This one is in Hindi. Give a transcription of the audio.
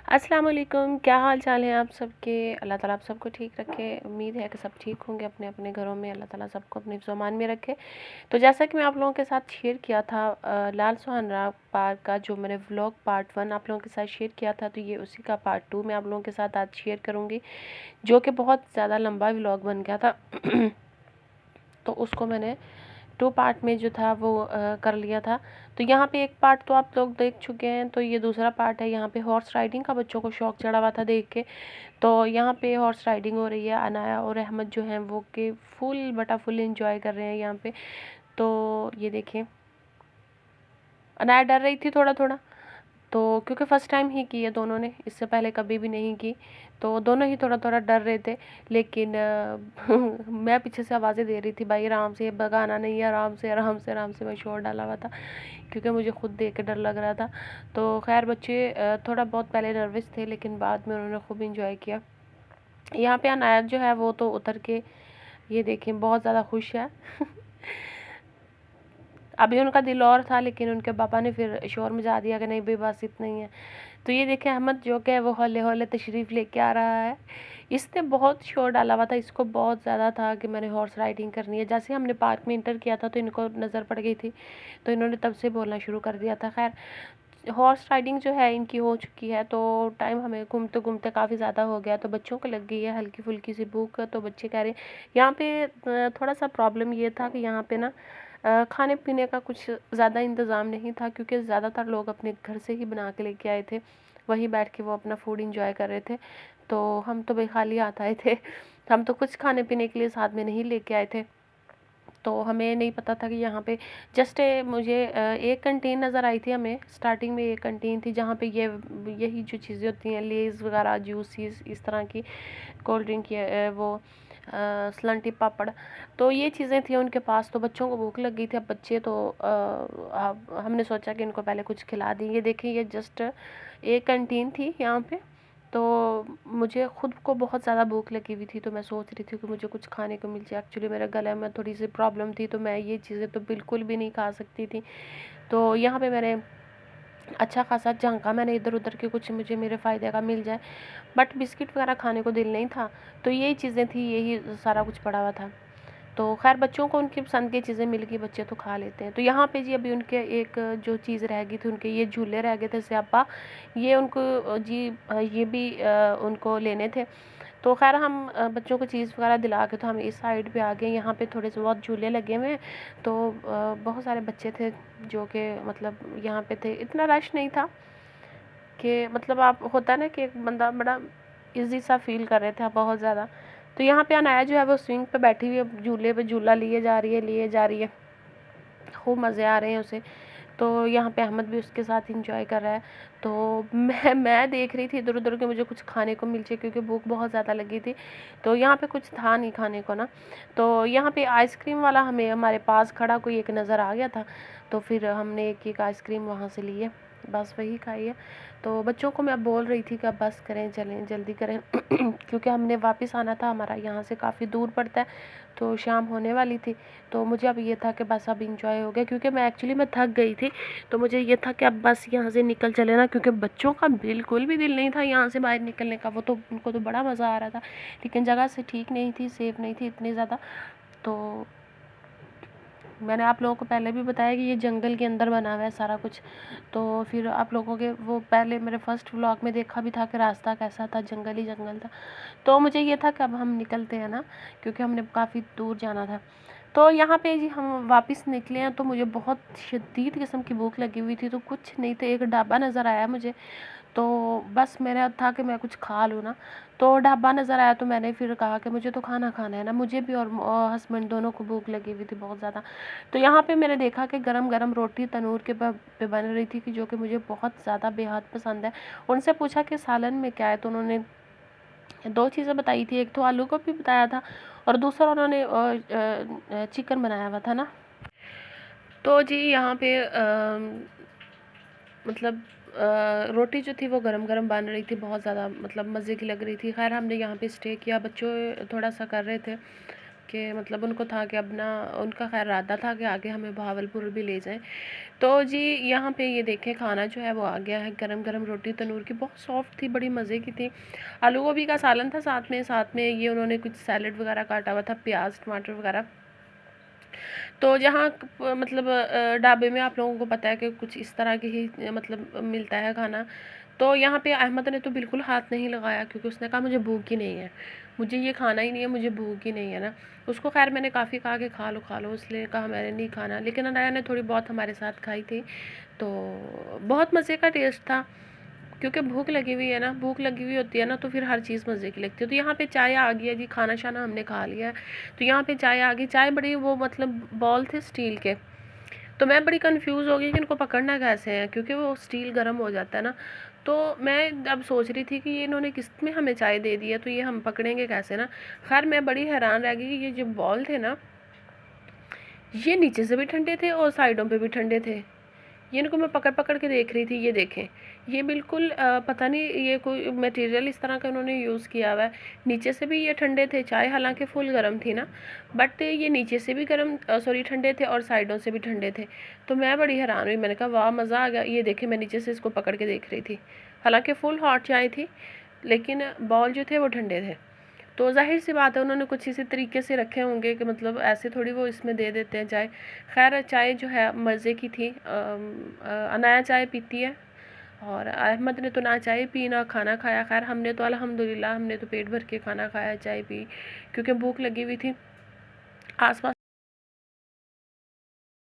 अस्सलाम वालेकुम, क्या हाल चाल है आप सबके। अल्लाह ताला आप सबको ठीक रखे। उम्मीद है कि सब ठीक होंगे अपने अपने घरों में। अल्लाह ताला सबको अपने ज़मान में रखे। तो जैसा कि मैं आप लोगों के साथ शेयर किया था लाल सुहाना पार्क का जो मैंने व्लॉग पार्ट 1 आप लोगों के साथ शेयर किया था, तो ये उसी का पार्ट 2 मैं आप लोगों के साथ आज शेयर करूँगी, जो कि बहुत ज़्यादा लंबा व्लॉग बन गया था। तो उसको मैंने 2 पार्ट में जो था वो कर लिया था। तो यहाँ पे एक पार्ट तो आप लोग देख चुके हैं, तो ये दूसरा पार्ट है। यहाँ पे हॉर्स राइडिंग का बच्चों को शौक चढ़ा हुआ था देख के, तो यहाँ पे हॉर्स राइडिंग हो रही है। अनाया और अहमद जो हैं वो के फुल बटा फुल इंजॉय कर रहे हैं यहाँ पे। तो ये देखिए, अनाया डर रही थी थोड़ा थोड़ा, तो क्योंकि फ़र्स्ट टाइम ही की है दोनों ने, इससे पहले कभी भी नहीं की, तो दोनों ही थोड़ा थोड़ा डर रहे थे। लेकिन मैं पीछे से आवाज़ें दे रही थी, भाई आराम से, भगाना नहीं है, आराम से आराम से आराम से। मैं शोर डाला हुआ था क्योंकि मुझे खुद देख के डर लग रहा था। तो खैर बच्चे थोड़ा बहुत पहले नर्वस थे, लेकिन बाद में उन्होंने खूब इंजॉय किया। यहाँ पे अनायत जो है वो तो उतर के, ये देखें, बहुत ज़्यादा खुश है। अभी उनका दिल और था, लेकिन उनके पापा ने फिर शोर मचा दिया कि नहीं भाई बस इतना ही है। तो ये देखें, अहमद जो कि वो हौले हौले तशरीफ़ लेके आ रहा है। इसने बहुत शोर डाला हुआ था, इसको बहुत ज़्यादा था कि मैंने हॉर्स राइडिंग करनी है। जैसे हमने पार्क में इंटर किया था तो इनको नज़र पड़ गई थी, तो इन्होंने तब से बोलना शुरू कर दिया था। खैर, हॉर्स राइडिंग जो है इनकी हो चुकी है, तो टाइम हमें घूमते घूमते काफ़ी ज़्यादा हो गया, तो बच्चों को लग गई है हल्की फुल्की सी भूख। तो बच्चे कह रहे हैं, यहाँ पे थोड़ा सा प्रॉब्लम ये था कि यहाँ पे ना खाने पीने का कुछ ज़्यादा इंतज़ाम नहीं था, क्योंकि ज़्यादातर लोग अपने घर से ही बना के लेके आए थे। वहीं बैठ के वो अपना फूड इंजॉय कर रहे थे। तो हम तो भाई खाली हाथ आए थे। हम तो कुछ खाने पीने के लिए साथ में नहीं लेके आए थे। तो हमें नहीं पता था कि यहाँ पे जस्ट मुझे एक कैंटीन नज़र आई थी। हमें स्टार्टिंग में एक कैंटीन थी जहाँ पे यही जो चीज़ें होती हैं, लेज़ वगैरह, जूसीस, इस तरह की कोल्ड ड्रिंक, वो स्लंटी पापड़, तो ये चीज़ें थी उनके पास। तो बच्चों को भूख लग गई थी। अब बच्चे तो अब हमने सोचा कि इनको पहले कुछ खिला दें। ये देखिए, ये जस्ट एक कैंटीन थी यहाँ पे। तो मुझे खुद को बहुत ज़्यादा भूख लगी हुई थी, तो मैं सोच रही थी कि मुझे कुछ खाने को मिल जाए। एक्चुअली मेरे गले में थोड़ी सी प्रॉब्लम थी, तो मैं ये चीज़ें तो बिल्कुल भी नहीं खा सकती थी। तो यहाँ पे मैंने अच्छा खासा झांका, मैंने इधर उधर के कुछ मुझे मेरे फ़ायदे का मिल जाए, बट बिस्किट वगैरह खाने को दिल नहीं था। तो यही चीज़ें थी, यही सारा कुछ पड़ा हुआ था। तो खैर बच्चों को उनकी पसंद की चीज़ें मिल गई, बच्चे तो खा लेते हैं। तो यहाँ पे जी अभी उनके एक जो चीज़ रह गई थी, उनके ये झूले रह गए थे स्यापा, ये उनको जी ये भी उनको लेने थे। तो खैर हम बच्चों को चीज़ वगैरह दिला के तो हम इस साइड पे आ गए। यहाँ पे थोड़े से बहुत झूले लगे हुए हैं, तो बहुत सारे बच्चे थे जो कि मतलब यहाँ पे थे। इतना रश नहीं था कि मतलब आप होता है ना कि एक बंदा बड़ा इजी सा फील कर रहे थे बहुत ज़्यादा। तो यहाँ पे अनाया जो है वो स्विंग पे बैठी हुई है, झूले पे झूला लिए जा रही है, खूब मज़े आ रहे हैं उसे। तो यहाँ पे अहमद भी उसके साथ इंजॉय कर रहा है। तो मैं देख रही थी इधर उधर कि मुझे कुछ खाने को मिल जाए, क्योंकि भूख बहुत ज़्यादा लगी थी। तो यहाँ पे कुछ था नहीं खाने को ना। तो यहाँ पे आइसक्रीम वाला हमें हमारे पास खड़ा कोई एक नज़र आ गया था, तो फिर हमने एक एक आइसक्रीम वहाँ से ली है, बस वही खाई है। तो बच्चों को मैं बोल रही थी कि अब बस करें, चलें जल्दी करें, क्योंकि हमने वापस आना था, हमारा यहाँ से काफ़ी दूर पड़ता है। तो शाम होने वाली थी, तो मुझे अब ये था कि बस अब इंजॉय हो गया, क्योंकि मैं थक गई थी। तो मुझे ये था कि अब बस यहाँ से निकल चले ना, क्योंकि बच्चों का बिल्कुल भी दिल नहीं था यहाँ से बाहर निकलने का। वो तो उनको तो बड़ा मज़ा आ रहा था, लेकिन जगह से ठीक नहीं थी, सेफ़ नहीं थी इतनी ज़्यादा। तो मैंने आप लोगों को पहले भी बताया कि ये जंगल के अंदर बना हुआ है सारा कुछ। तो फिर आप लोगों के वो पहले मेरे फर्स्ट व्लॉग में देखा भी था कि रास्ता कैसा था, जंगल ही जंगल था। तो मुझे ये था कि अब हम निकलते हैं ना, क्योंकि हमने काफ़ी दूर जाना था। तो यहाँ पे जी हम वापस निकले हैं, तो मुझे बहुत शदीद किस्म की भूख लगी हुई थी। तो कुछ नहीं तो एक ढाबा नज़र आया मुझे, तो बस मेरा था कि मैं कुछ खा लूँ ना। तो ढाबा नज़र आया, तो मैंने फिर कहा कि मुझे तो खाना खाना है ना, मुझे भी और हस्बैंड दोनों को भूख लगी हुई थी बहुत ज़्यादा। तो यहाँ पे मैंने देखा कि गरम गरम रोटी तनूर के पे बन रही थी, कि जो कि मुझे बहुत ज़्यादा बेहद पसंद है। उनसे पूछा कि सालन में क्या है, तो उन्होंने दो चीज़ें बताई थी, एक तो आलू गोभी बताया था, और दूसरा उन्होंने चिकन बनाया हुआ था ना। तो जी यहाँ पे मतलब रोटी जो थी वो गरम गरम बन रही थी, बहुत ज़्यादा मतलब मज़े की लग रही थी। खैर हमने यहाँ पे स्टे किया, बच्चों थोड़ा सा कर रहे थे, कि मतलब उनको था कि अब ना, उनका खैर इरादा था कि आगे हमें बहावलपुर भी ले जाएं। तो जी यहाँ पे ये देखें खाना जो है वो आ गया है, गरम गरम रोटी तंदूर की, बहुत सॉफ्ट थी, बड़ी मज़े की थी। आलू गोभी का सालन था साथ में ये उन्होंने कुछ सैलेड वगैरह काटा हुआ था, प्याज टमाटर वगैरह। तो जहाँ मतलब ढाबे में आप लोगों को पता है कि कुछ इस तरह की ही मतलब मिलता है खाना। तो यहाँ पे अहमद ने तो बिल्कुल हाथ नहीं लगाया, क्योंकि उसने कहा मुझे भूख ही नहीं है, मुझे ये खाना ही नहीं है, मुझे भूख ही नहीं है ना। उसको खैर मैंने काफ़ी कहा कि खा लो खा लो, इसलिए कहा मैंने नहीं खाना, लेकिन अनाया ने थोड़ी बहुत हमारे साथ खाई थी। तो बहुत मज़े का टेस्ट था, क्योंकि भूख लगी हुई है ना, भूख लगी हुई होती है ना, तो फिर हर चीज़ मज़े की लगती है। तो यहाँ पे चाय आ गई है जी, खाना शाना हमने खा लिया है। तो यहाँ पे चाय आ गई, चाय बड़ी वो मतलब बॉल थे स्टील के। तो मैं बड़ी कंफ्यूज हो गई कि इनको पकड़ना कैसे है, क्योंकि वो स्टील गर्म हो जाता है ना। तो मैं अब सोच रही थी कि ये इन्होंने किस में हमें चाय दे दी है, तो ये हम पकड़ेंगे कैसे ना। खैर मैं बड़ी हैरान रह गई कि ये जो बॉल थे ना, ये नीचे से भी ठंडे थे और साइडों पे भी ठंडे थे। ये इनको मैं पकड़ पकड़ के देख रही थी, ये देखें, ये बिल्कुल पता नहीं ये कोई मटेरियल इस तरह का उन्होंने यूज़ किया हुआ है। नीचे से भी ये ठंडे थे, चाय हालांकि फुल गर्म थी ना, बट ये नीचे से भी गर्म सॉरी ठंडे थे और साइडों से भी ठंडे थे। तो मैं बड़ी हैरान हुई, मैंने कहा वाह मज़ा आ गया। ये देखे, मैं नीचे से इसको पकड़ के देख रही थी, हालांकि फुल हॉट चाय थी, लेकिन बॉल जो थे वो ठंडे थे। तो ज़ाहिर सी बात है उन्होंने कुछ इसी तरीके से रखे होंगे कि मतलब ऐसे थोड़ी वो इसमें दे देते हैं चाय। खैर चाय जो है मज़े की थी। अनाया चाय पीती है और अहमद ने तो ना चाय पी ना खाना खाया। खैर हमने तो अल्हम्दुलिल्लाह हमने तो पेट भर के खाना खाया, चाय पी, क्योंकि भूख लगी हुई थी। आसपास